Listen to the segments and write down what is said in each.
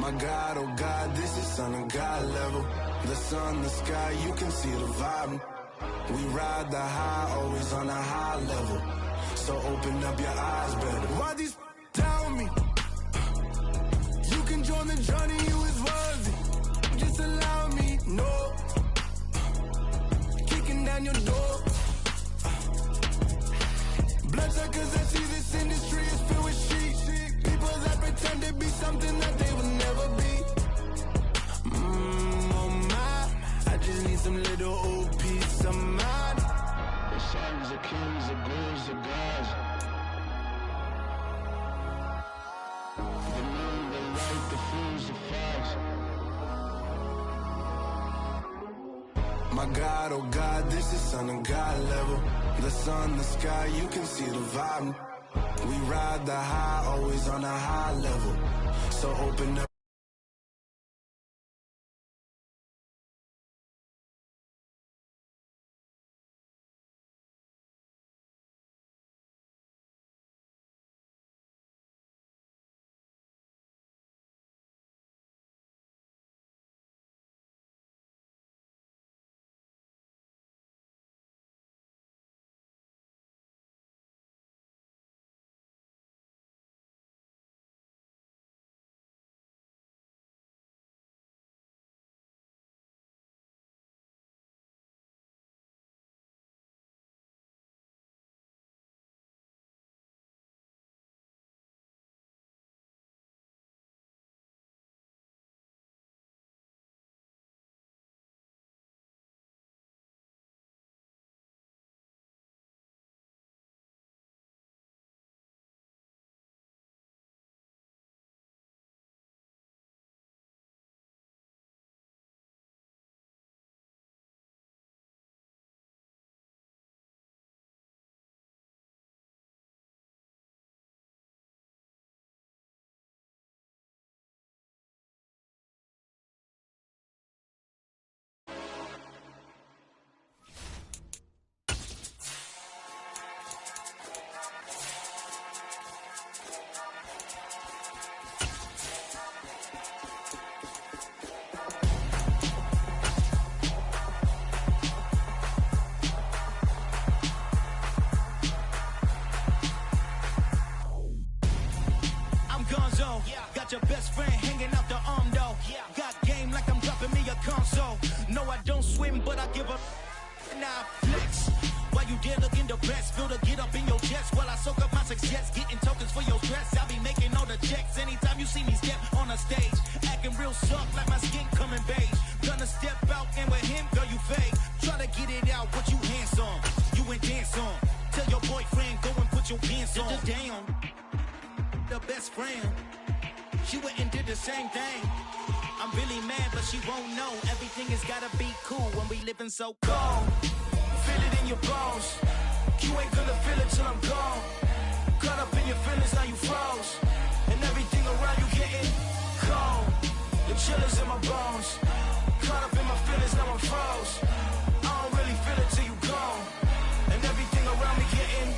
My God, oh God, this is Son of God level. The sun, the sky, you can see the vibe. We ride the high, always on a high level. So open up your eyes better. Why these tell me? You can join the journey, you is worthy. Just allow me, no. Kicking down your door. Bloodsuckers, I see this industry is filled with sheep. People that pretend to be something that they will never be. Oh my, I just need some little old peace of mind. The sons, the kings, the ghouls, the gods. The moon, the light, the fools, the fogs. My God, oh God, this is Son of God level. The sun, the sky, you can see the vibe. We ride the high, always on a high level. So open up. Got your best friend hanging out the arm though. Got game like I'm dropping me a console. No, I don't swim, but I give a now flex. While you there looking the best, feel the get up in your chest while I soak up my success, getting tokens for your stress. I'll be making all the checks anytime you see me step on a stage, acting real soft like my skin coming beige. Gonna step out and with him, girl, you fake. Try to get it out, what you hands on, you ain't dance on. Tell your boyfriend go and put your pants on. Down, the best friend. She went and did the same thing. I'm really mad, but she won't know. Everything has gotta be cool when we living so cold. Feel it in your bones. You ain't gonna feel it till I'm gone. Caught up in your feelings, now you froze. And everything around you getting cold. The chill is in my bones. Caught up in my feelings, now I'm froze. I don't really feel it till you gone. And everything around me getting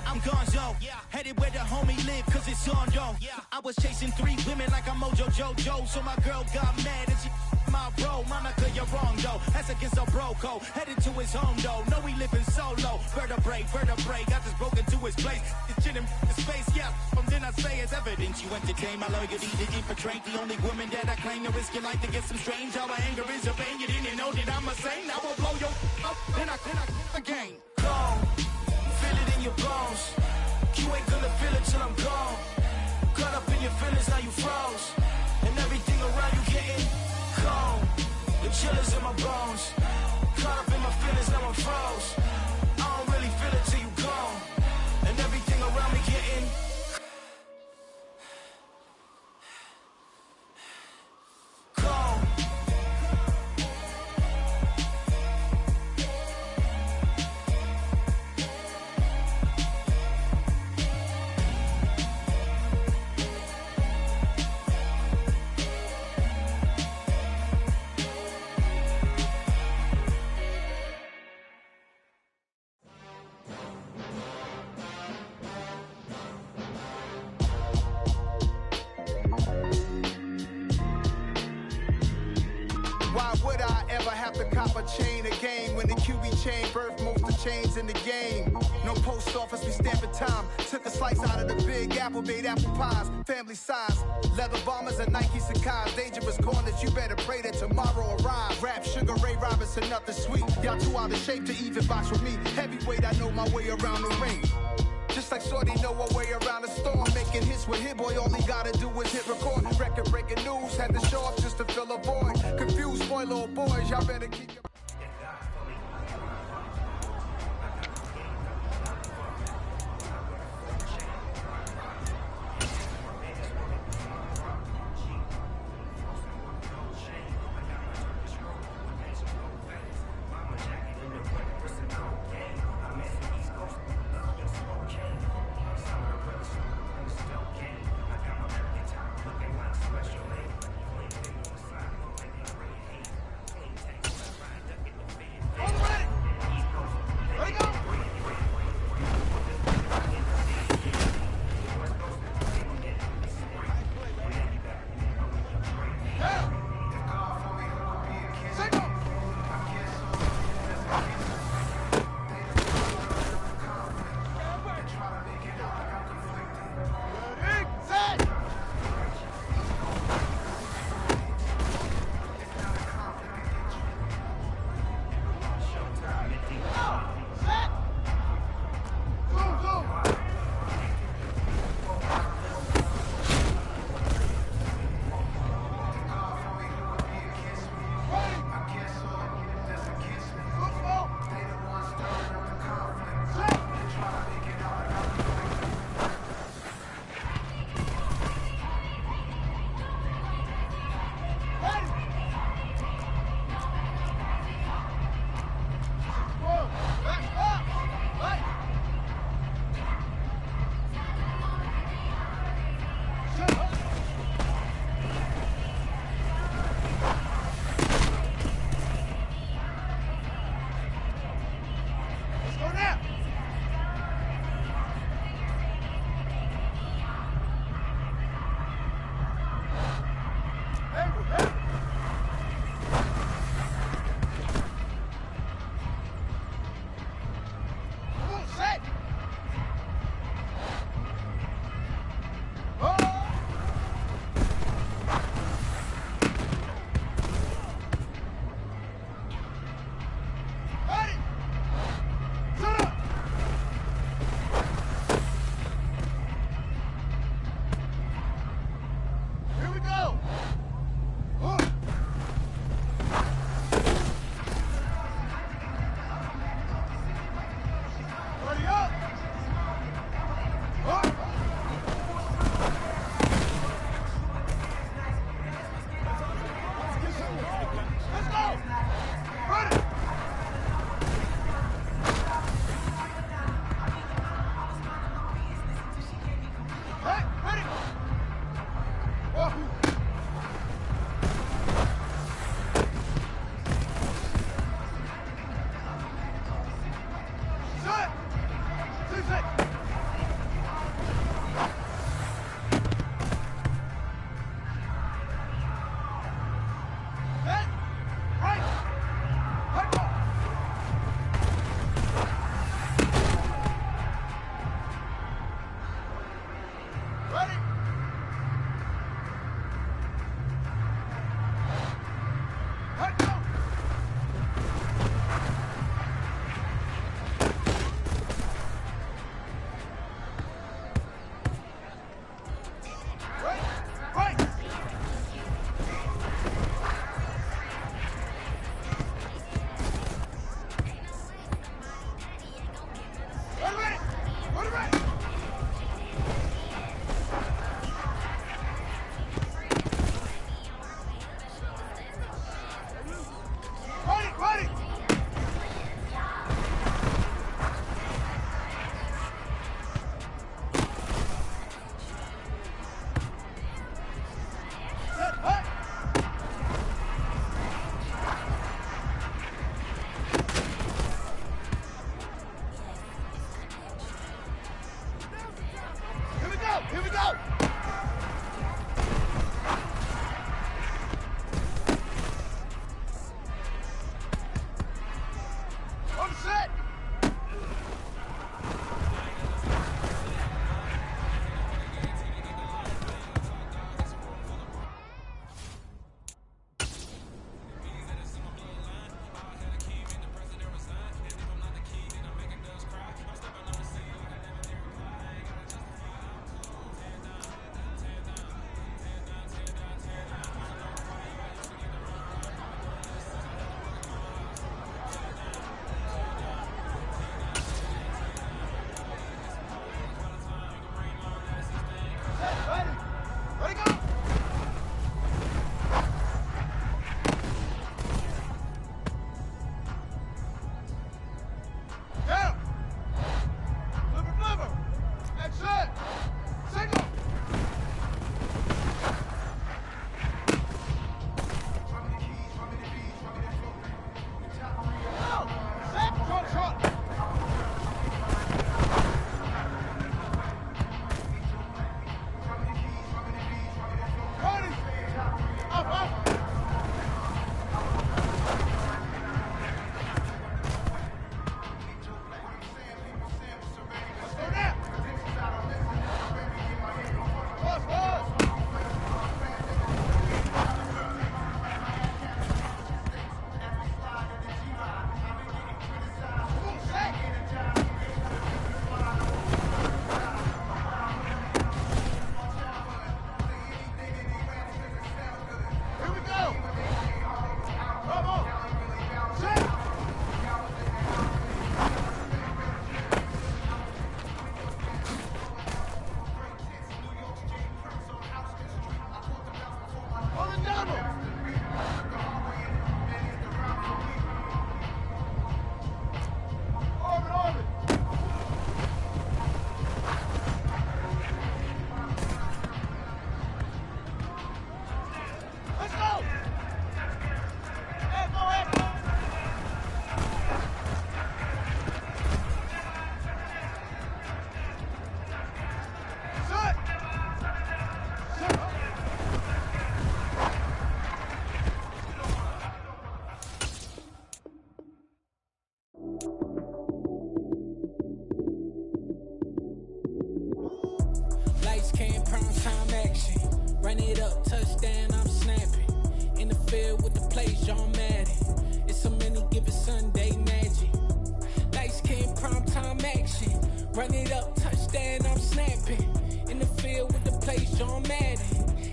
I'm gonzo, headed where the homie live, cause it's on though. I was chasing 3 women like I'm Mojo Jojo, so my girl got mad and she my bro. Monica, you're wrong though, that's against a bro code. Headed to his home though, no we living solo. Vertebrae, got this broken to his place. It's chin in his face, yeah, from then I say it's evidence. You entertain my loyalty to infiltrate the only woman that I claim to risk your life to get some strange. How my anger is a pain, you didn't know that I'm a saint. I will blow your up, then I again. Gone. Feel it in your bones. You ain't gonna feel it till I'm gone. Caught up in your feelings, now you froze. And everything around you getting cold. The chill is in my bones. Caught up in my feelings, now I'm froze. I don't really feel it till you gone. And everything around me getting cold. cop a chain of game. When the QB chain birthed most of chains in the game. No post office, we stamping time. Took a slice out of the big apple, made apple pies. Family size, leather bombers and Nike Sacai's. Dangerous corners, you better pray that tomorrow arrives. Rap, Sugar Ray Robinson, nothing sweet. Y'all too out of shape to even box with me. Heavyweight, I know my way around the ring. Just like Shorty know her way around the storm. Making hits with Hit Boy, all he gotta do is hit record. Record breaking news, had to show up just to fill a void. Confused, spoiled little boys, y'all better keep your... touchdown, I'm snapping. In the field with the plays, John Madden. It's a many given Sunday magic. Lights came primetime action. Run it up, touchdown, I'm snapping. In the field with the plays, John Madden.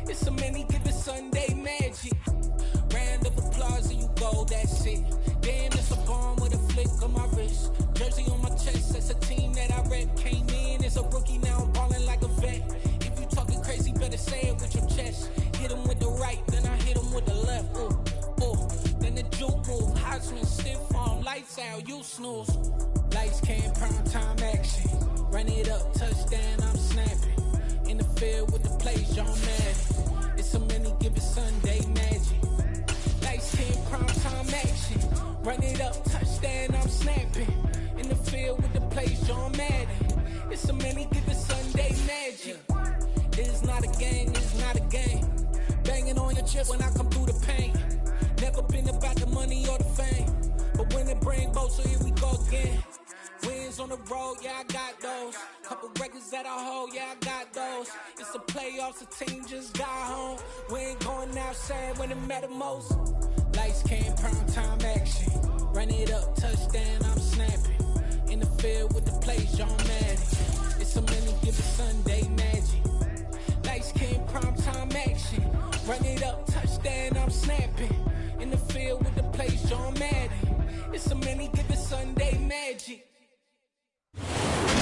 It's a many given Sunday magic. Round of applause and you go, that's it. Damn, it's a bomb with a flick on my wrist. Jersey on my chest, that's a team that I rep. Came in as a rookie, now I'm ballin' like a vet. If you talking crazy, better say it with your chest. Hit him with the right, then I hit him with the left. Ooh, ooh. Then the juke move, Heisman stiff arm, lights out, you snooze. Lights came, prime time action. Run it up, touchdown, I'm snapping. In the field with the plays, John Madden. It's a many given Sunday magic. Lights came, prime time action. Run it up, touchdown, I'm snapping. In the field with the plays, John Madden. It's a many given Sunday magic. It's not a gang, it's not a game. Banging on your chest when I come through the pain. Never been about the money or the fame. But when it bring both, so here we go again. Wins on the road, yeah, I got those. Couple records that I hold, yeah, I got those. It's the playoffs, the team just got home. We ain't going outside when it matter most. Lights came, prime time action. Run it up, touchdown, I'm snapping. In the field with the plays, John Madden. It's a many given Sunday magic. Lights came, prime time action. Run it up, touchdown, I'm snapping. In the field with the plays, John Madden. It's a many given Sunday magic.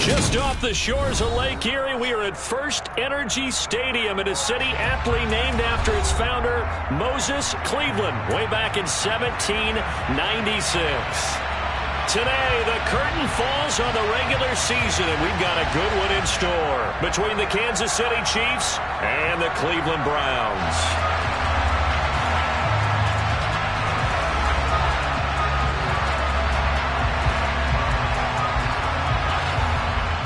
Just off the shores of Lake Erie, we are at First Energy Stadium in a city aptly named after its founder, Moses Cleveland, way back in 1796. Today, the curtain falls on the regular season, and we've got a good one in store between the Kansas City Chiefs and the Cleveland Browns.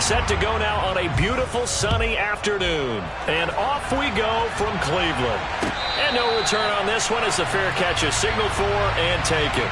Set to go now on a beautiful sunny afternoon. And off we go from Cleveland. And no return on this one as the fair catch is signaled for and taken.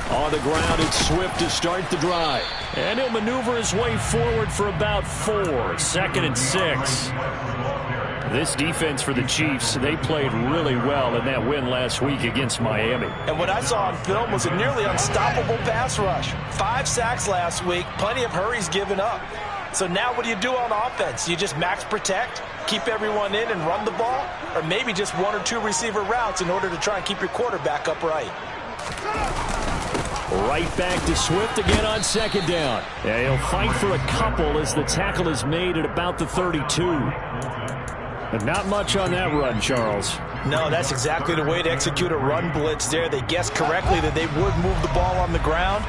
On the ground, it's Swift to start the drive. And he'll maneuver his way forward for about 4. 2nd and 6. This defense for the Chiefs, they played really well in that win last week against Miami. And what I saw on film was a nearly unstoppable pass rush. 5 sacks last week, plenty of hurries given up. So now what do you do on offense? You just max protect, keep everyone in and run the ball? Or maybe just 1 or 2 receiver routes in order to try and keep your quarterback upright? Right back to Swift again on 2nd down. Yeah, he'll fight for a couple as the tackle is made at about the 32. But not much on that run, Charles. No, that's exactly the way to execute a run blitz there. They guessed correctly that they would move the ball on the ground,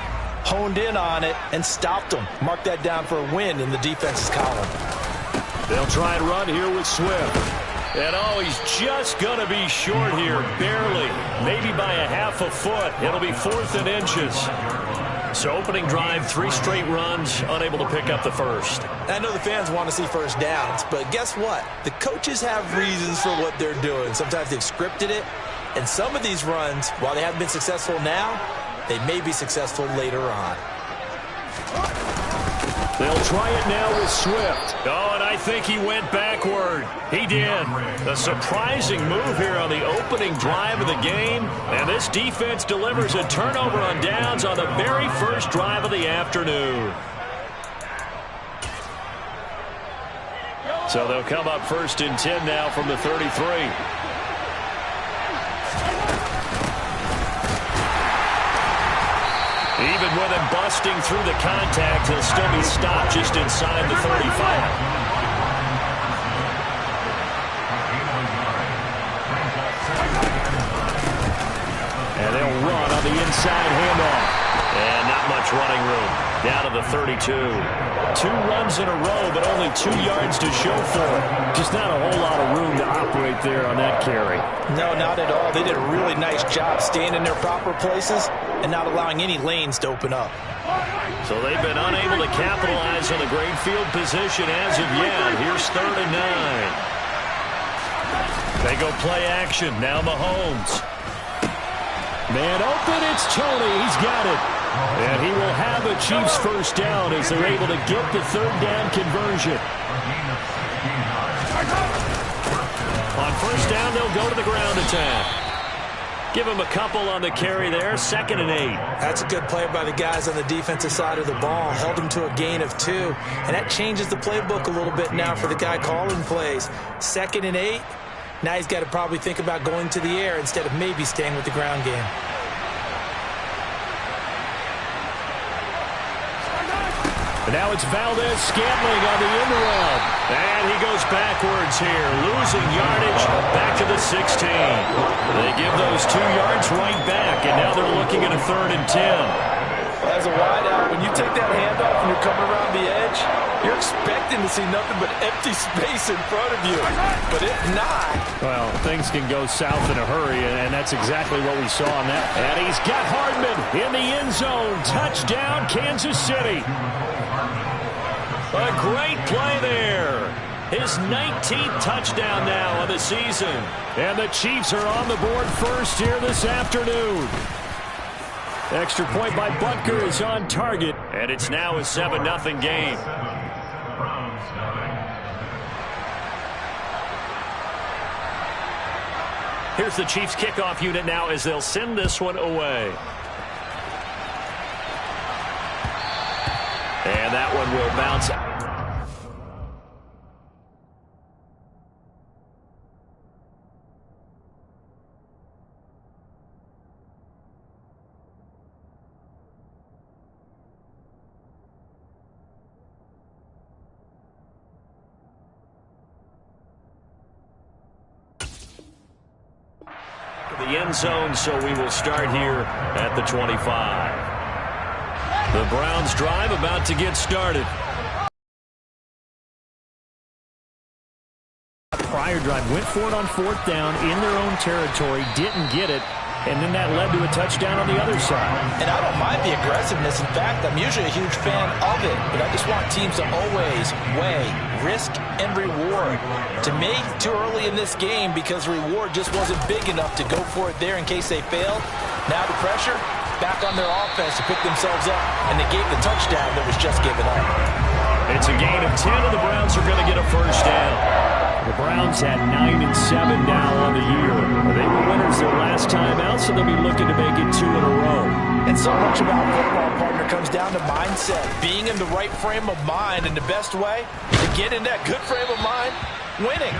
honed in on it, and stopped them. Mark that down for a win in the defense's column. They'll try and run here with Swift. And oh, he's just going to be short here, barely. Maybe by a half a foot. It'll be 4th and inches. So opening drive, 3 straight runs, unable to pick up the first. I know the fans want to see first downs, but guess what? The coaches have reasons for what they're doing. Sometimes they've scripted it, and some of these runs, while they haven't been successful now, they may be successful later on. They'll try it now with Swift. Oh, and I think he went backward. He did. A surprising move here on the opening drive of the game. And this defense delivers a turnover on downs on the very first drive of the afternoon. So they'll come up 1st and 10 now from the 33. Even with him busting through the contact, he'll still be stopped just inside the 35. And they'll run on the inside handoff. And not much running room. Down to the 32. 2 runs in a row, but only 2 yards to show for it. Just not a whole lot of room to operate there on that carry. No, not at all. They did a really nice job staying in their proper places and not allowing any lanes to open up. So they've been unable to capitalize on the great field position as of yet. Here's 3rd and 9. They go play action. Now Mahomes. Man open, it's Tony. He's got it. And he will have a Chiefs first down as they're able to get the 3rd down conversion. On first down, they'll go to the ground attack. Give him a couple on the carry there. 2nd and 8. That's a good play by the guys on the defensive side of the ball. Held him to a gain of 2. And that changes the playbook a little bit now for the guy calling plays. 2nd and 8. Now he's got to probably think about going to the air instead of maybe staying with the ground game. And now it's Valdez-Scantling on the end around. And he goes backwards here, losing yardage back to the 16. They give those 2 yards right back, and now they're looking at a 3rd and 10. Well, as a wideout, when you take that handoff and you're coming around the edge, you're expecting to see nothing but empty space in front of you. But if not... Well, things can go south in a hurry, and that's exactly what we saw on that. And he's got Hardman in the end zone. Touchdown, Kansas City. A great play there. His 19th touchdown now of the season. And the Chiefs are on the board first here this afternoon. Extra point by Butker is on target. And it's now a 7-0 game. Here's the Chiefs kickoff unit now as they'll send this one away. And that one will bounce. The end zone, so we will start here at the 25. The Browns drive about to get started. Prior drive went for it on 4th down in their own territory, didn't get it, and then that led to a touchdown on the other side. And I don't mind the aggressiveness. In fact, I'm usually a huge fan of it, but I just want teams to always weigh risk and reward. To me, too early in this game because reward just wasn't big enough to go for it there in case they failed. Now the pressure back on their offense to pick themselves up, and they gave the touchdown that was just given up. It's a gain of 10, and the Browns are going to get a first down. The Browns had 9-7 now on the year. They were winners their last time out, so they'll be looking to make it 2 in a row. And so much about football, partner, comes down to mindset. Being in the right frame of mind, and the best way to get in that good frame of mind, winning.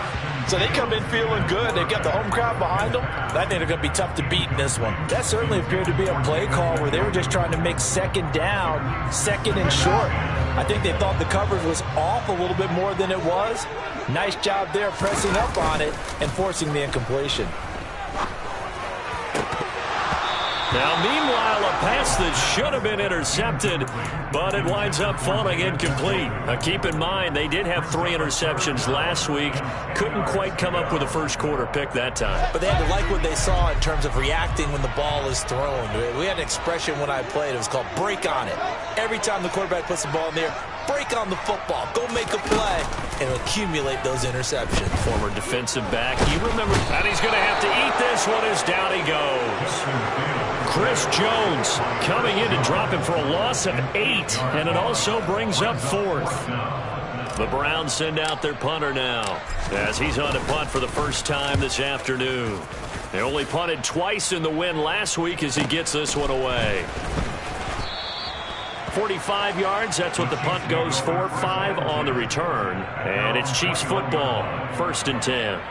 So they come in feeling good. They've got the home crowd behind them. I think they're going to be tough to beat in this one. That certainly appeared to be a play call where they were just trying to make 2nd down, 2nd and short. I think they thought the coverage was off a little bit more than it was. Nice job there pressing up on it and forcing the incompletion. Now, meanwhile, a pass that should have been intercepted, but it winds up falling incomplete. Now, keep in mind, they did have 3 interceptions last week. Couldn't quite come up with a first quarter pick that time. But they had to like what they saw in terms of reacting when the ball is thrown. We had an expression when I played. It was called break on it. Every time the quarterback puts the ball in there, break on the football. Go make a play and accumulate those interceptions. Former defensive back. You remember, and he's going to have to eat this one as down he goes. Chris Jones coming in to drop him for a loss of 8, and it also brings up 4th. The Browns send out their punter now as he's on to punt for the first time this afternoon. They only punted twice in the win last week as he gets this one away. 45 yards, that's what the punt goes for. 5 on the return, and it's Chiefs football, 1st and 10.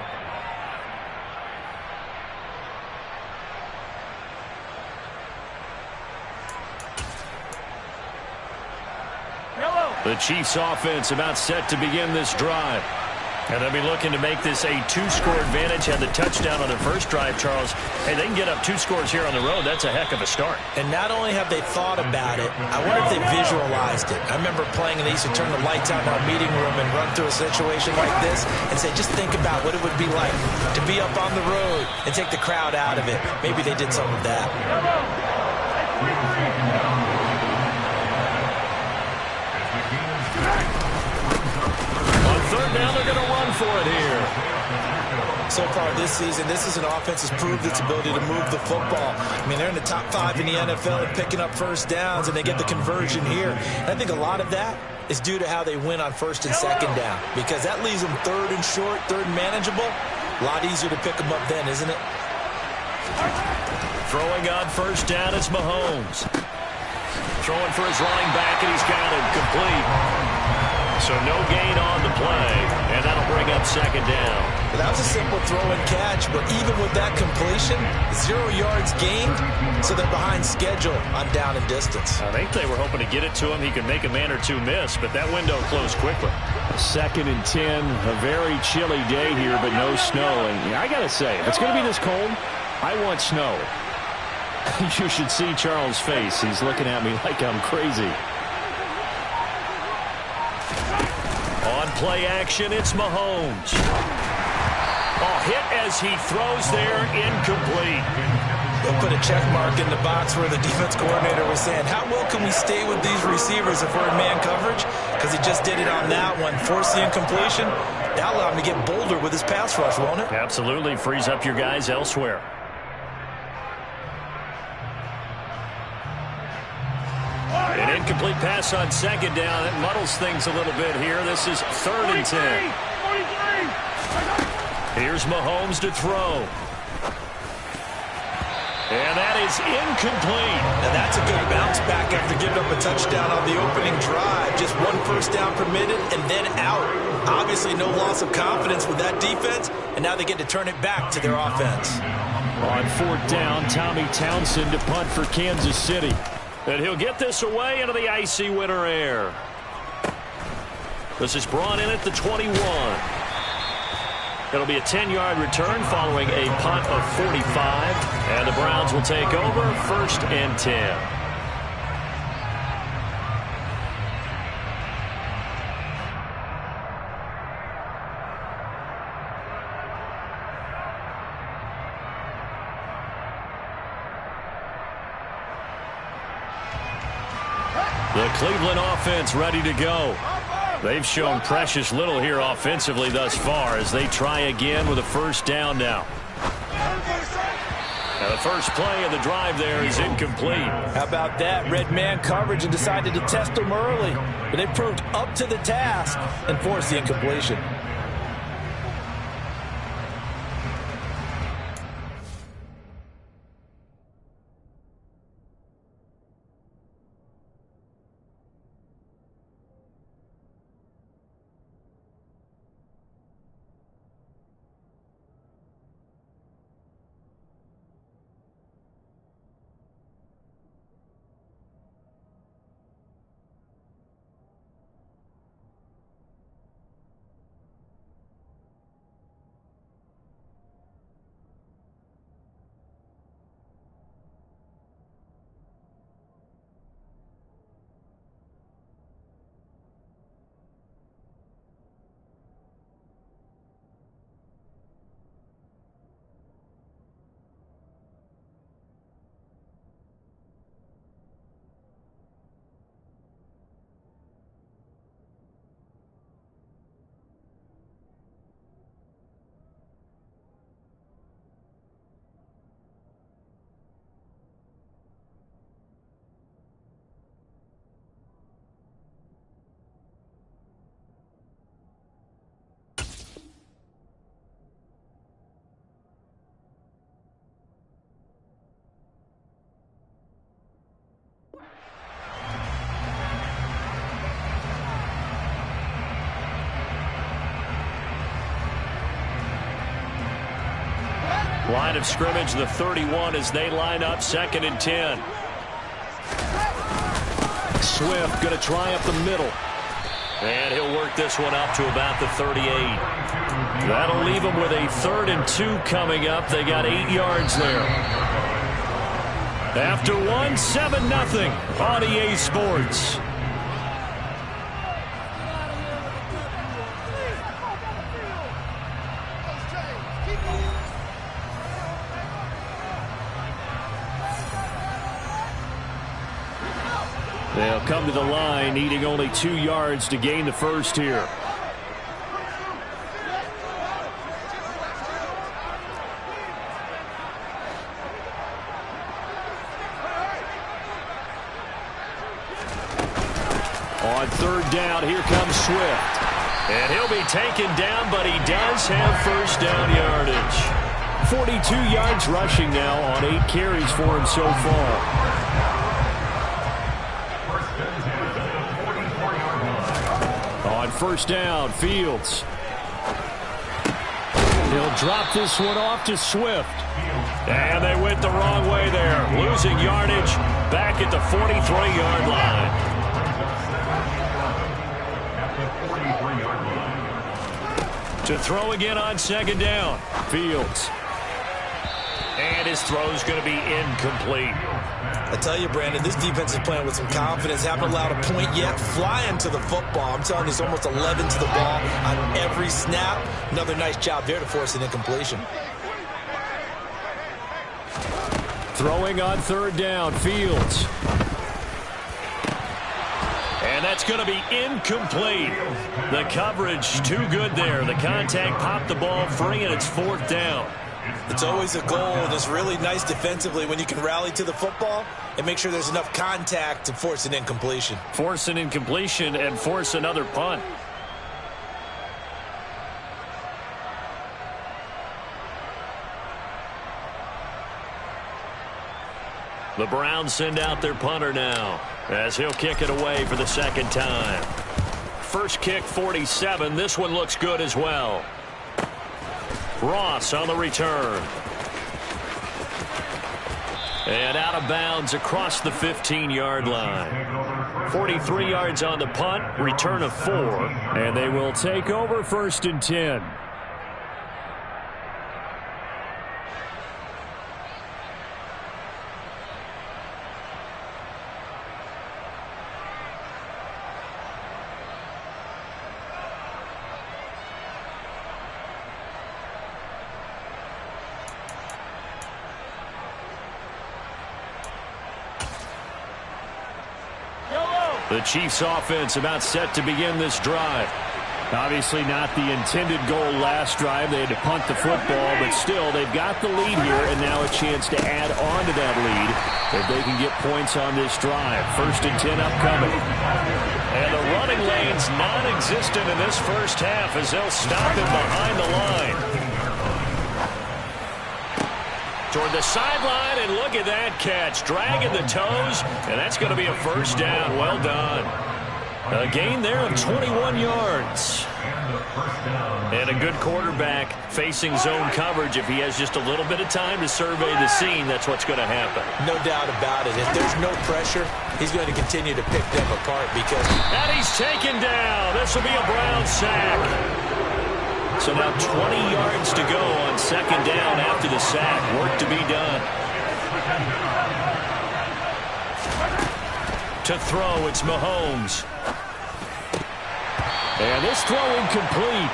The Chiefs offense about set to begin this drive. And they'll be looking to make this a 2-score advantage. Had the touchdown on their first drive, Charles. Hey, they can get up 2 scores here on the road. That's a heck of a start. And not only have they thought about it, I wonder if they visualized it. I remember playing, and they used to turn the lights out in our meeting room and run through a situation like this and say, just think about what it would be like to be up on the road and take the crowd out of it. Maybe they did some of that. third down. They're going to run for it here. So far this season, this is an offense that's proved its ability to move the football. I mean, they're in the top 5 in the NFL and picking up first downs, and they get the conversion here. And I think a lot of that is due to how they win on first and second down, because that leaves them third and short, third and manageable. A lot easier to pick them up then, isn't it? Throwing on first down is Mahomes. Throwing for his running back, and he's got him complete. So no gain on the play, and that'll bring up second down. That was a simple throw and catch, but even with that completion, 0 yards gained, so they're behind schedule on down and distance. I think they were hoping to get it to him. He could make a man or two miss, but that window closed quickly. 2nd and 10, a very chilly day here, but no snow. And I got to say, if it's going to be this cold, I want snow. You should see Charles' face. He's looking at me like I'm crazy. On play action, it's Mahomes. Oh, hit as he throws there, incomplete. They'll put a check mark in the box where the defense coordinator was saying, how well can we stay with these receivers if we're in man coverage? Because he just did it on that one, forced the incompletion. That'll allow him to get bolder with his pass rush, won't it? Absolutely, frees up your guys elsewhere. An incomplete pass on second down. It muddles things a little bit here. This is 3rd and 10. Here's Mahomes to throw. And that is incomplete. Now that's a good bounce back after giving up a touchdown on the opening drive. Just 1 first down permitted and then out. Obviously no loss of confidence with that defense, and now they get to turn it back to their offense. On 4th down, Tommy Townsend to punt for Kansas City. And he'll get this away into the icy winter air. This is brought in at the 21. It'll be a 10-yard return following a punt of 45. And the Browns will take over 1st and 10. The Cleveland offense ready to go. They've shown precious little here offensively thus far as they try again with a first down now. Now the first play of the drive there is incomplete. How about that? Red man coverage and decided to test them early. But they proved up to the task and forced the incompletion. Line of scrimmage, the 31 as they line up 2nd and 10. Swift going to try up the middle. And he'll work this one up to about the 38. That'll leave them with a 3rd and 2 coming up. They got 8 yards there. After 1, 7-0 on EA Sports. They'll come to the line, needing only 2 yards to gain the first here. On third down, here comes Swift. And he'll be taken down, but he does have first down yardage. 42 yards rushing now on 8 carries for him so far. On first down, Fields. He'll drop this one off to Swift. And they went the wrong way there, losing yardage back at the 43-yard line. To throw again on second down, Fields. And his throw's going to be incomplete. I tell you, Brandon, this defense is playing with some confidence. Haven't allowed a point yet. Flying to the football. I'm telling you, it's almost 11 to the ball on every snap. Another nice job there to force an incompletion. Throwing on third down, Fields. And that's going to be incomplete. The coverage too good there. The contact popped the ball free, and it's fourth down. It's always a goal, and it's really nice defensively when you can rally to the football and make sure there's enough contact to force an incompletion. Force an incompletion and force another punt. The Browns send out their punter now as he'll kick it away for the second time. First kick, 47. This one looks good as well. Ross on the return. And out of bounds across the 15-yard line. 43 yards on the punt, return of 4. And they will take over first and 10. The Chiefs offense about set to begin this drive. Obviously not the intended goal last drive. They had to punt the football, but still they've got the lead here and now a chance to add on to that lead if they can get points on this drive. First and 10 upcoming. And the running lane's non-existent in this first half as they'll stop him behind the line. Toward the sideline, and look at that catch. Dragging the toes, and that's going to be a first down. Well done. A gain there of 21 yards. And a good quarterback facing zone coverage. If he has just a little bit of time to survey the scene, that's what's going to happen. No doubt about it. If there's no pressure, he's going to continue to pick them apart because... And he's taken down. This will be a Brown sack. So now 20 yards to go on second down after the sack. Work to be done. To throw, it's Mahomes. And this throw incomplete.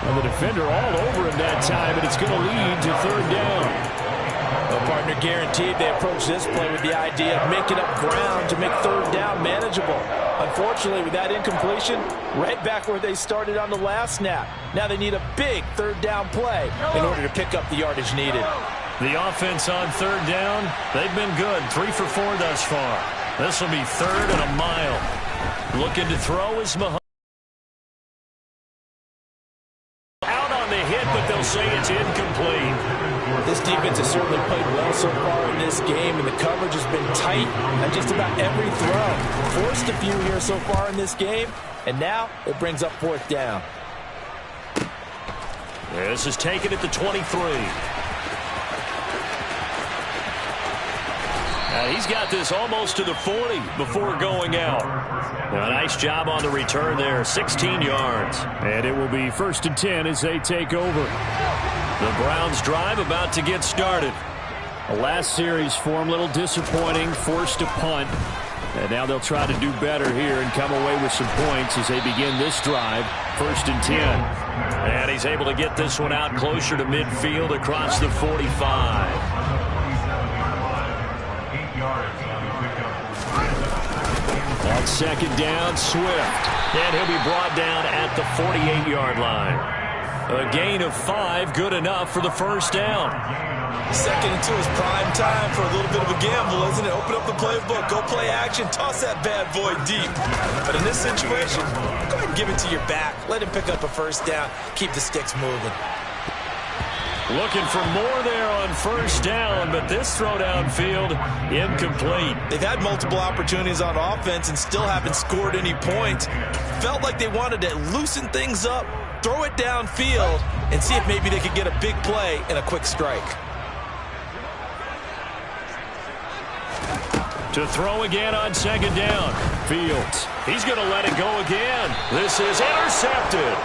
And the defender all over him that time, and it's going to lead to third down. Well, partner, guaranteed they approach this play with the idea of making up ground to make third down manageable. Unfortunately, with that incompletion, right back where they started on the last snap. Now they need a big third down play in order to pick up the yardage needed. The offense on third down, they've been good. 3 for 4 thus far. This will be third and a mile. Looking to throw is Mahomes. Out on the hit, but they'll say it's incomplete. This defense has certainly played well so far in this game, and the coverage has been tight on just about every throw. Forced a few here so far in this game, and now it brings up fourth down. This is taken at the 23. He's got this almost to the 40 before going out. A nice job on the return there, 16 yards. And it will be first and 10 as they take over. The Browns drive about to get started. The last series for them, a little disappointing, forced to punt. And now they'll try to do better here and come away with some points as they begin this drive, first and 10. And he's able to get this one out closer to midfield across the 45. On second down, Swift. And he'll be brought down at the 48-yard line. A gain of 5, good enough for the first down. 2nd and 2 is prime time for a little bit of a gamble, isn't it? Open up the playbook, go play action, toss that bad boy deep. But in this situation, go ahead and give it to your back. Let him pick up a first down, keep the sticks moving. Looking for more there on first down, but this throw downfield, incomplete. They've had multiple opportunities on offense and still haven't scored any points. Felt like they wanted to loosen things up, throw it downfield, and see if maybe they could get a big play and a quick strike. To throw again on 2nd down. Fields. He's going to let it go again. This is intercepted.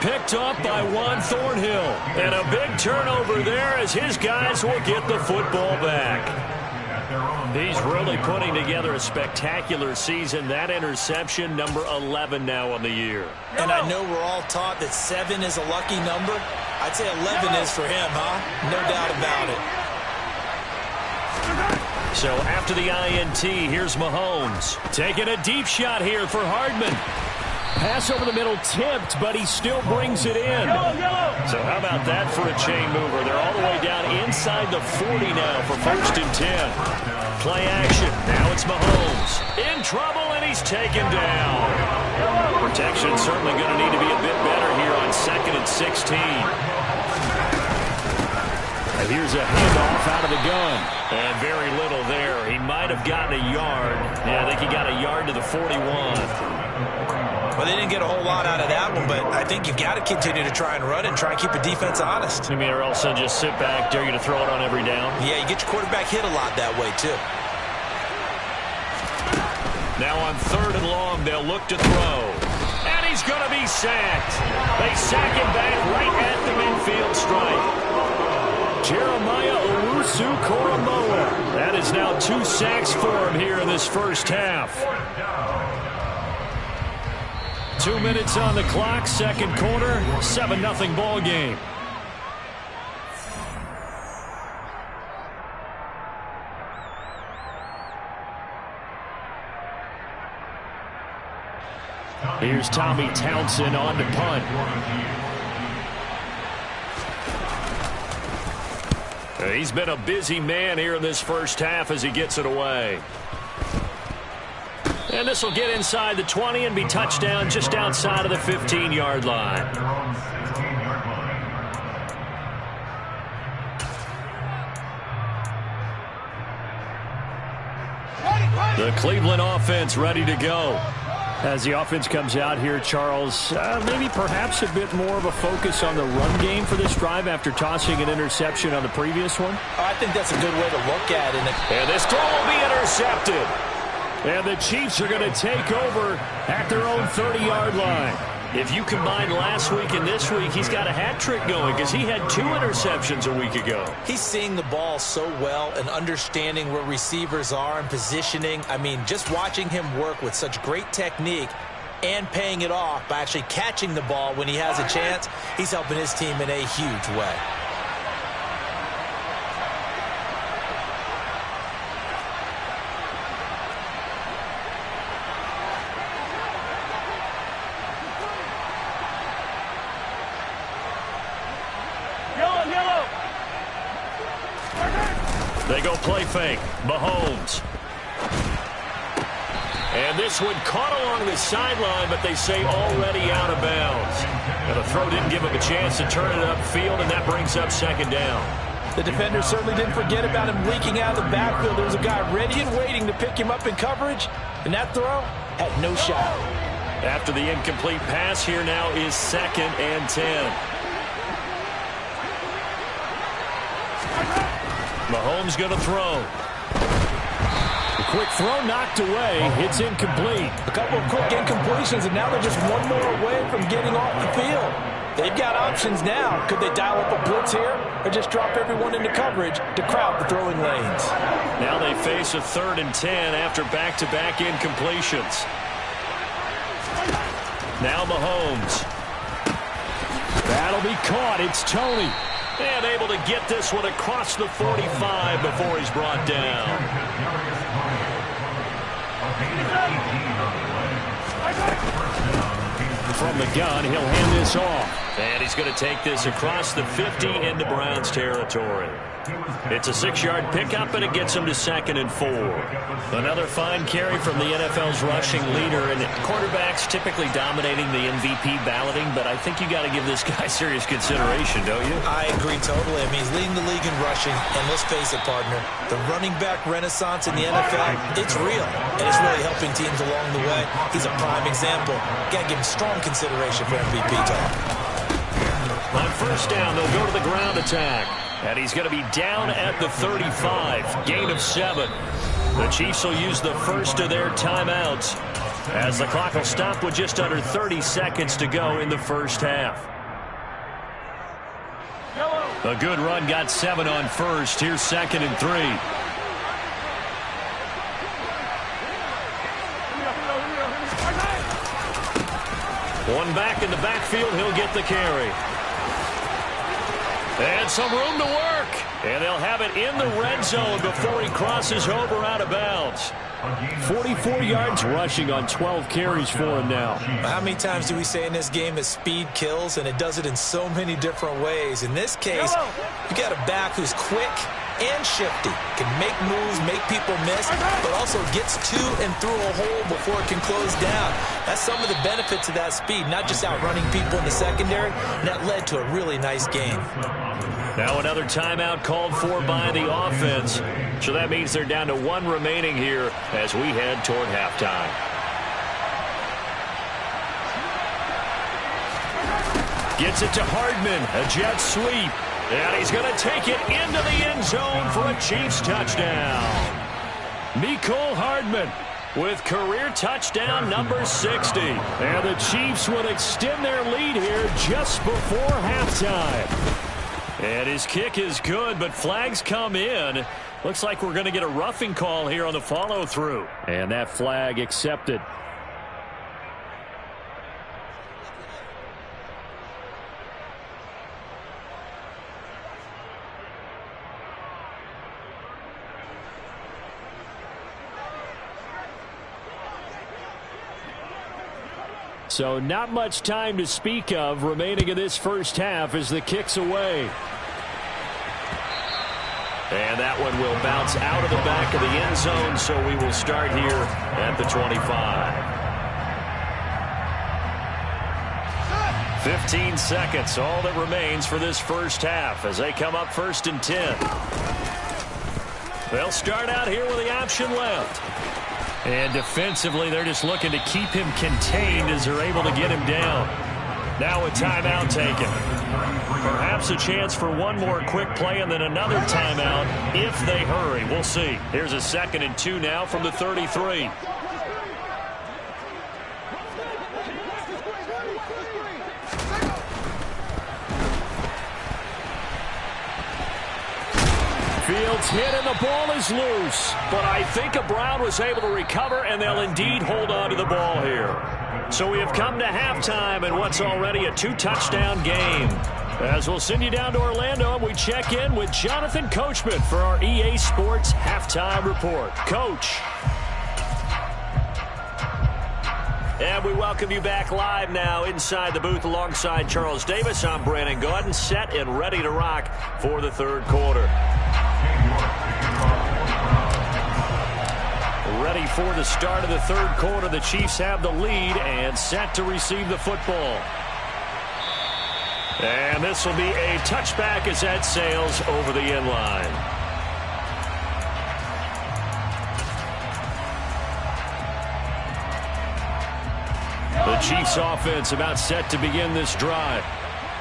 Picked up by Juan Thornhill. And a big turnover there as his guys will get the football back. He's really putting together a spectacular season. That interception, number 11 now on the year. And I know we're all taught that 7 is a lucky number. I'd say 11 is for him, huh? No doubt about it. So after the INT, here's Mahomes. Taking a deep shot here for Hardman. Pass over the middle tipped, but he still brings it in. So how about that for a chain mover? They're all the way down inside the 40 now for 1st and 10. Play action. Now it's Mahomes. In trouble, and he's taken down. Protection certainly going to need to be a bit better here on 2nd and 16. And here's a handoff out of the gun. And very little there. He might have gotten a yard. Yeah, I think he got a yard to the 41. Well, they didn't get a whole lot out of that one, but I think you've got to continue to try and run and try and keep the defense honest. You mean, or else they'll just sit back, dare you to throw it on every down? Yeah, you get your quarterback hit a lot that way, too. Now on 3rd and long, they'll look to throw. And he's going to be sacked. They sack him back right at the midfield stripe. Jeremiah Owusu-Koramoah. That is now 2 sacks for him here in this first half. 2 minutes on the clock, 2nd quarter, 7-0 ball game. Here's Tommy Townsend on to punt. He's been a busy man here in this first half as he gets it away. And this will get inside the 20 and be touchdown just outside of the 15-yard line. The Cleveland offense ready to go. As the offense comes out here, Charles, maybe perhaps a bit more of a focus on the run game for this drive after tossing an interception on the previous one? I think that's a good way to look at it. And this throw will be intercepted. And the Chiefs are going to take over at their own 30-yard line. If you combine last week and this week, he's got a hat trick going because he had 2 interceptions a week ago. He's seeing the ball so well and understanding where receivers are and positioning. I mean, just watching him work with such great technique and paying it off by actually catching the ball when he has a chance, he's helping his team in a huge way. They go play fake. Mahomes. And this one caught along the sideline, but they say already out of bounds. And the throw didn't give him a chance to turn it upfield, and that brings up 2nd down. The defender certainly didn't forget about him leaking out of the backfield. There was a guy ready and waiting to pick him up in coverage, and that throw had no shot. After the incomplete pass, here now is 2nd and 10. Mahomes going to throw. The quick throw knocked away. It's incomplete. A couple of quick incompletions, and now they're just one more away from getting off the field. They've got options now. Could they dial up a blitz here or just drop everyone into coverage to crowd the throwing lanes? Now they face a 3rd and 10 after back-to-back incompletions. Now Mahomes. That'll be caught. It's Tony. And able to get this one across the 45 before he's brought down. From the gun, he'll hand this off. And he's going to take this across the 50 into Browns territory. It's a 6-yard pickup, and it gets him to 2nd and 4. Another fine carry from the NFL's rushing leader, and quarterbacks typically dominating the MVP balloting, but I think you got to give this guy serious consideration, don't you? I agree totally. I mean, he's leading the league in rushing, and let's face it, partner, the running back renaissance in the NFL, it's real, and it's really helping teams along the way. He's a prime example. Got to give him strong consideration for MVP talk. On first down, they'll go to the ground attack. And he's going to be down at the 35. Gain of 7. The Chiefs will use the first of their timeouts as the clock will stop with just under 30 seconds to go in the first half. A good run got 7 on first. Here's 2nd and 3. One back in the backfield. He'll get the carry. And some room to work. And they'll have it in the red zone before he crosses over out of bounds. 44 yards rushing on 12 carries for him now. How many times do we say in this game that speed kills, and it does it in so many different ways? In this case, you got a back who's quick and shifty, can make moves, make people miss, but also gets to and through a hole before it can close down. That's some of the benefits of that speed, not just outrunning people in the secondary, and that led to a really nice game. Now another timeout called for by the offense. So that means they're down to 1 remaining here as we head toward halftime. Gets it to Hardman, a jet sweep. And he's going to take it into the end zone for a Chiefs touchdown. Mecole Hardman with career touchdown number 60. And the Chiefs will extend their lead here just before halftime. And his kick is good, but flags come in. Looks like we're going to get a roughing call here on the follow-through. And that flag accepted. So not much time to speak of remaining in this first half as the kick's away. And that one will bounce out of the back of the end zone, so we will start here at the 25. 15 seconds, all that remains for this first half as they come up 1st and 10. They'll start out here with the option left. And defensively, they're just looking to keep him contained as they're able to get him down. Now a timeout taken. Perhaps a chance for one more quick play and then another timeout if they hurry. We'll see. Here's a 2nd and 2 now from the 33. Fields hit and the ball is loose. But I think Brown was able to recover, and they'll indeed hold on to the ball here. So we have come to halftime in what's already a 2-touchdown game. As we'll send you down to Orlando, and we check in with Jonathan Coachman for our EA Sports Halftime Report. Coach. And we welcome you back live now inside the booth alongside Charles Davis. I'm Brandon Gaudin, set and ready to rock for the third quarter. Ready for the start of the third quarter. The Chiefs have the lead and set to receive the football. And this will be a touchback as that sails over the end line. The Chiefs offense about set to begin this drive.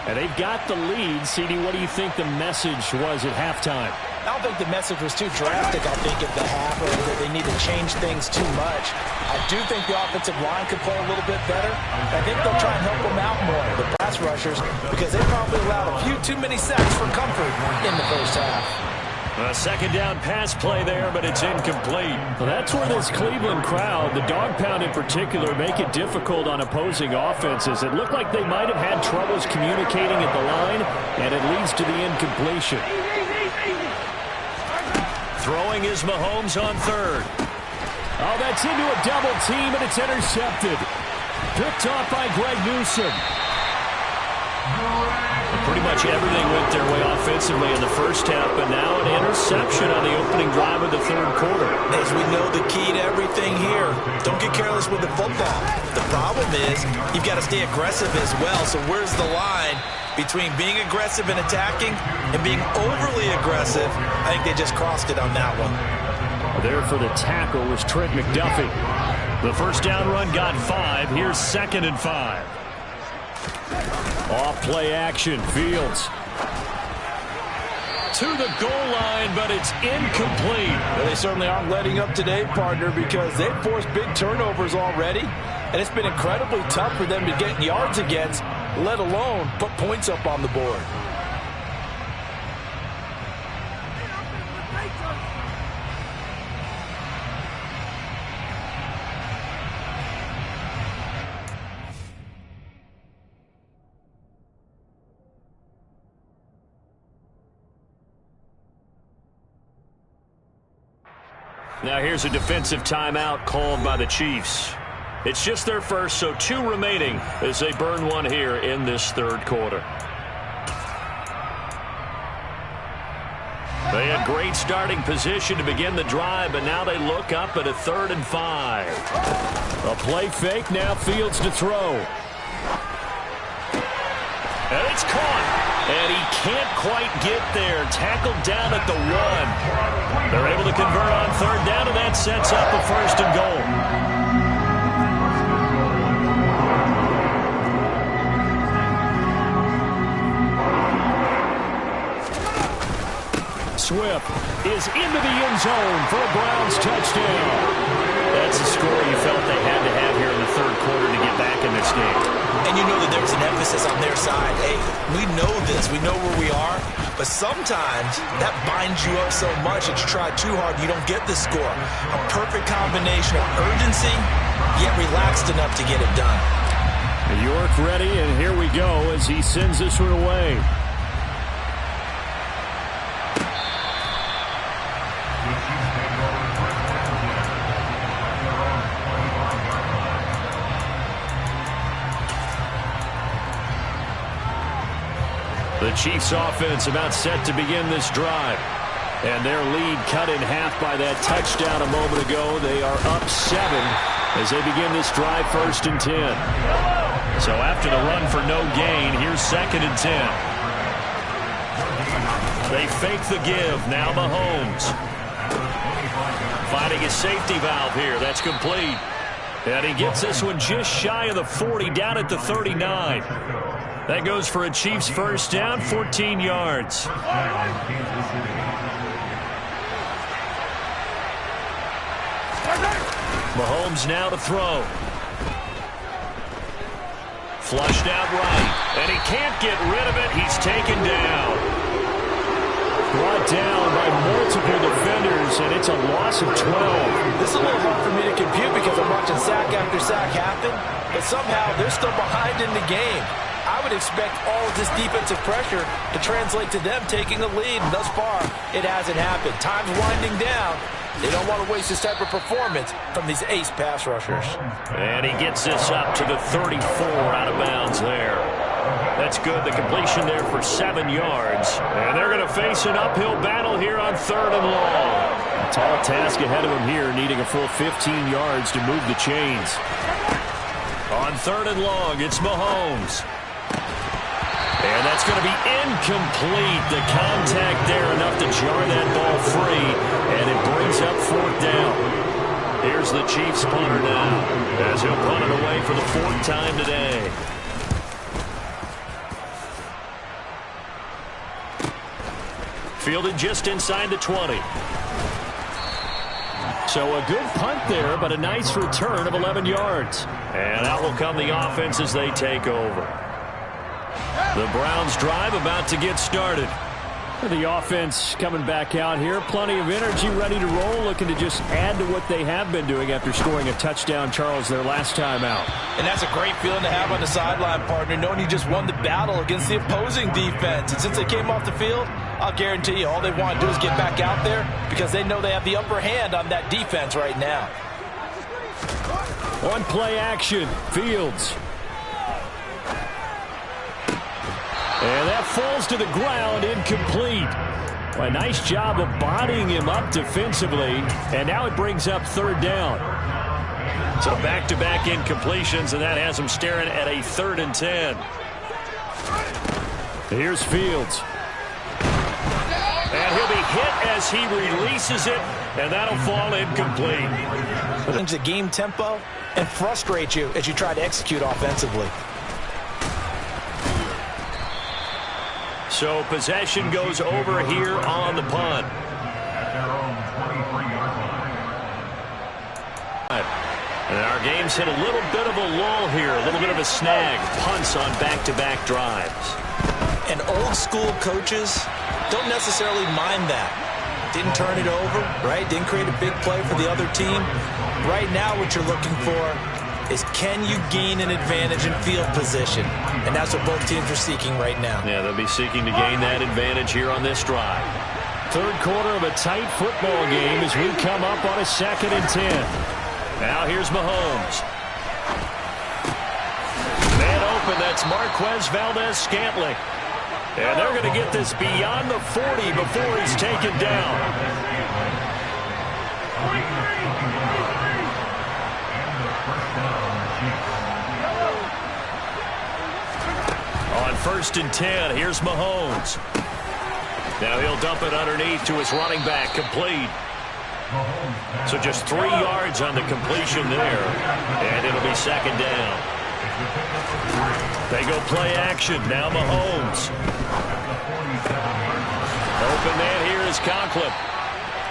And they've got the lead. CD, what do you think the message was at halftime? I don't think the message was too drastic, I think, at the half, or that they need to change things too much. I do think the offensive line could play a little bit better. I think they'll try and help them out more, the pass rushers, because they probably allowed a few too many sacks for comfort in the first half. A second down pass play there, but it's incomplete. Well, that's where this Cleveland crowd, the dog pound in particular, make it difficult on opposing offenses. It looked like they might have had troubles communicating at the line, and it leads to the incompletion. Throwing is Mahomes on third. Oh, that's into a double team, and it's intercepted. Picked off by Greg Newsome. Pretty much everything went their way offensively in the first half, but now an interception on the opening drive of the third quarter. As we know, the key to everything here, don't get careless with the football. The problem is you've got to stay aggressive as well. So where's the line between being aggressive and attacking and being overly aggressive? I think they just crossed it on that one. There for the tackle was Trent McDuffie. The first down run got 5. Here's 2nd and 5. Off play action, Fields. To the goal line, but it's incomplete. Well, they certainly aren't letting up today, partner, because they've forced big turnovers already, and it's been incredibly tough for them to get yards against, let alone put points up on the board. Now here's a defensive timeout called by the Chiefs. It's just their first, so 2 remaining as they burn one here in this third quarter. They had great starting position to begin the drive, but now they look up at a 3rd and 5. A play fake, now Fields to throw. And it's caught. And he can't quite get there. Tackled down at the 1. They're able to convert on 3rd down, and that sets up a 1st and goal. Swift is into the end zone for a Browns touchdown. That's a score you felt they had to have here in the third quarter to get back in this game. And you know that there's an emphasis on their side. Hey, we know this. We know where we are. But sometimes that binds you up so much that you try too hard, you don't get the score. A perfect combination of urgency, yet relaxed enough to get it done. York ready, and here we go as he sends this one away. The Chiefs offense about set to begin this drive. And their lead cut in half by that touchdown a moment ago. They are up 7 as they begin this drive 1st and 10. So after the run for no gain, here's 2nd and 10. They fake the give. Now Mahomes. Finding a safety valve here. That's complete. And he gets this one just shy of the 40, down at the 39. That goes for a Chiefs 1st down, 14 yards. Mahomes now to throw. Flushed out right, and he can't get rid of it. He's taken down. Brought down by multiple defenders, and it's a loss of 12. This is a little hard for me to compute because I'm watching sack after sack happen, but somehow they're still behind in the game. I would expect all of this defensive pressure to translate to them taking a lead, and thus far, it hasn't happened. Time's winding down. They don't want to waste this type of performance from these ace pass rushers. And he gets this up to the 34 out of bounds there. That's good. The completion there for 7 yards. And they're going to face an uphill battle here on 3rd and long. A tall task ahead of them here, needing a full 15 yards to move the chains. On 3rd and long, it's Mahomes. And that's going to be incomplete. The contact there enough to jar that ball free, and it brings up 4th down. Here's the Chiefs punter now, as he'll punt it away for the 4th time today. Fielded just inside the 20. So a good punt there, but a nice return of 11 yards. And out will come the offense as they take over. The Browns drive about to get started. The offense coming back out here. Plenty of energy, ready to roll, looking to just add to what they have been doing after scoring a touchdown, Charles, their last time out. And that's a great feeling to have on the sideline, partner, knowing you just won the battle against the opposing defense. And since they came off the field, I'll guarantee you all they want to do is get back out there because they know they have the upper hand on that defense right now. On play action, Fields. And that falls to the ground, incomplete. Well, a nice job of bodying him up defensively, and now it brings up third down. So back-to-back incompletions, and that has him staring at a 3rd and 10. Here's Fields. And he'll be hit as he releases it, and that'll fall incomplete. Change the game tempo and frustrate you as you try to execute offensively. So possession goes over here on the punt. And our game's hit a little bit of a lull here, a little bit of a snag. Punts on back-to-back drives. And old-school coaches don't necessarily mind that. Didn't turn it over, right? Didn't create a big play for the other team. Right now what you're looking for is, can you gain an advantage in field position? And that's what both teams are seeking right now. Yeah, they'll be seeking to gain that advantage here on this drive. Third quarter of a tight football game as we come up on a 2nd and 10. Now here's Mahomes. Man open, that's Marquez Valdes-Scantling. And they're going to get this beyond the 40 before he's taken down. On 1st and 10, here's Mahomes. Now he'll dump it underneath to his running back, complete. So just 3 yards on the completion there, and it'll be 2nd down. They go play action, now Mahomes. Open man here is Conklin.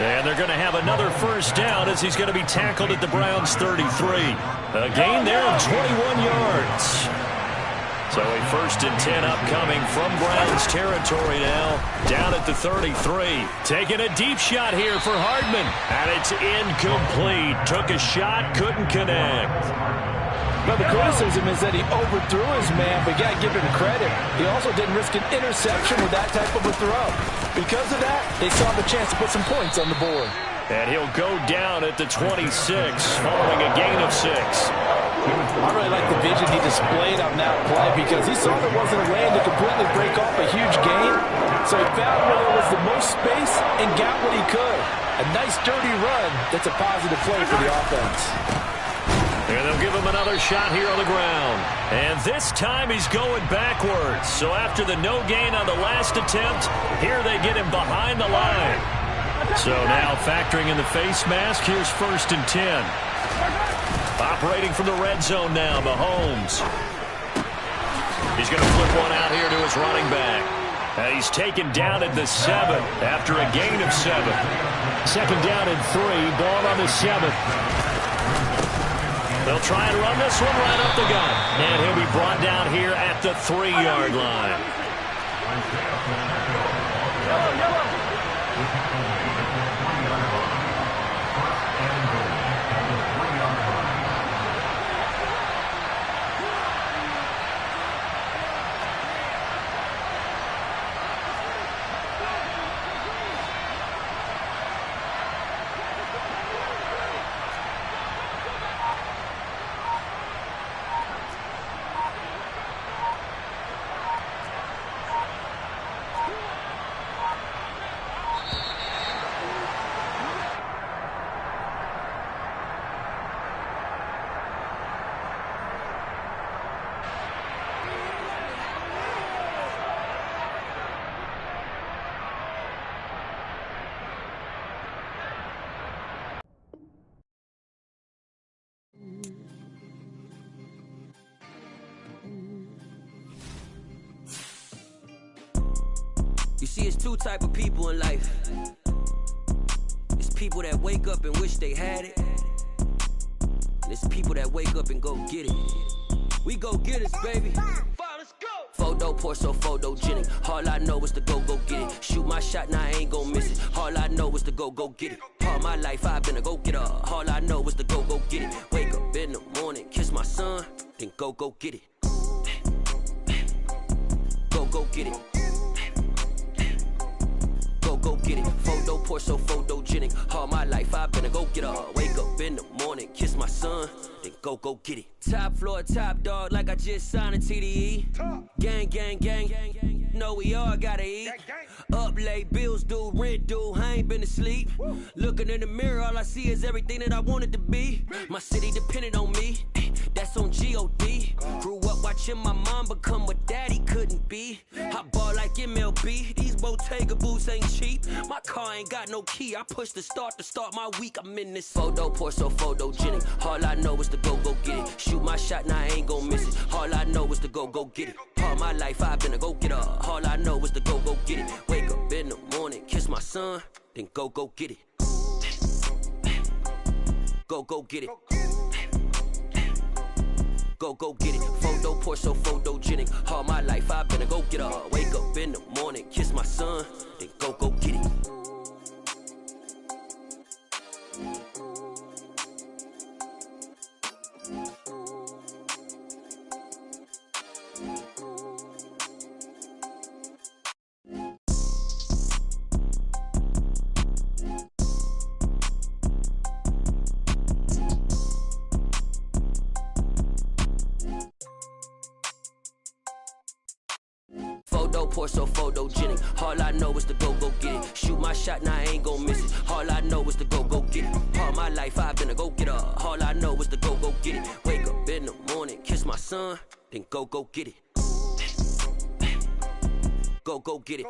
And they're going to have another 1st down as he's going to be tackled at the Browns' 33. A gain there of 21 yards. So a 1st and 10 upcoming from Browns territory now, down at the 33. Taking a deep shot here for Hardman, and it's incomplete. Took a shot, couldn't connect. But the criticism is that he overthrew his man, but you got to give him credit. He also didn't risk an interception with that type of a throw. Because of that, they saw the chance to put some points on the board. And he'll go down at the 26, following a gain of 6. I really like the vision he displayed on that play because he saw there wasn't a lane to completely break off a huge gain. So he found where there was the most space and got what he could. A nice dirty run that's a positive play for the offense. And they'll give him another shot here on the ground. And this time he's going backwards. So after the no gain on the last attempt, here they get him behind the line. So now factoring in the face mask, here's 1st and 10. Operating from the red zone now, Mahomes. He's going to flip one out here to his running back. And he's taken down at the 7 after a gain of 7. 2nd down and 3, ball on the 7th. They'll try and run this one right up the gut. And he'll be brought down here at the 3-yard line. You see, it's 2 type of people in life. It's people that wake up and wish they had it. And it's people that wake up and go get it. We go get it, baby. Photo poor, so photogenic. All I know is to go get it. Shoot my shot, now I ain't gon' miss it. All I know is to go get it. All my life I've been a go-getter. All I know is to go get it. Wake up in the morning, kiss my son, then go get it. Go get it. Go get it. Photo poor, so photogenic. All my life I've been a go-getter. Wake up in the morning, kiss my son, then go get it. Top floor, top dog, like I just signed a TDE. Gang, gang, gang, gang, gang. know we all gotta eat. Up late, bills due, rent due, I ain't been asleep. Looking in the mirror, all I see is everything that I wanted to be. My city depended on me, that's on G.O.D. Grew up watching my mom become what daddy couldn't be. I ball like MLB, these Bottega boots ain't cheap. My car ain't got no key, I push the start to start my week. I'm in this photo, pour so photogenic. All I know is to go get it. Shoot my shot, now I ain't gon' miss it. All I know is to go get it. All my life I've been a go-getter. All I know is to go get it. Wake up in the morning, kiss my son, then go get it. Go get it. Go get it. Photo, pour so photogenic. All my life I've been a go-getter. Wake up in the morning, kiss my son, then go get it. Photo, pour so photogenic. All I know is to go get it. Shoot my shot, now I ain't gon' miss it. All I know is to go get it. All my life I've been a go-getter. All I know is to go get it. Wake up in the morning, kiss my son, then go get it. Go get it.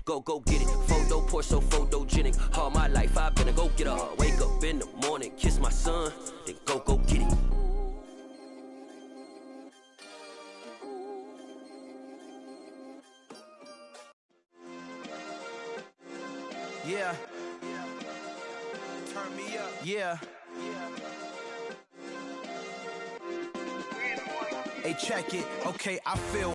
Go get it. Photo, pour so photogenic. All my life I've been a go-getter. Wake up in the morning, kiss my son, then go get it. Yeah. Turn me up. Yeah. Hey, check it. Okay, I feel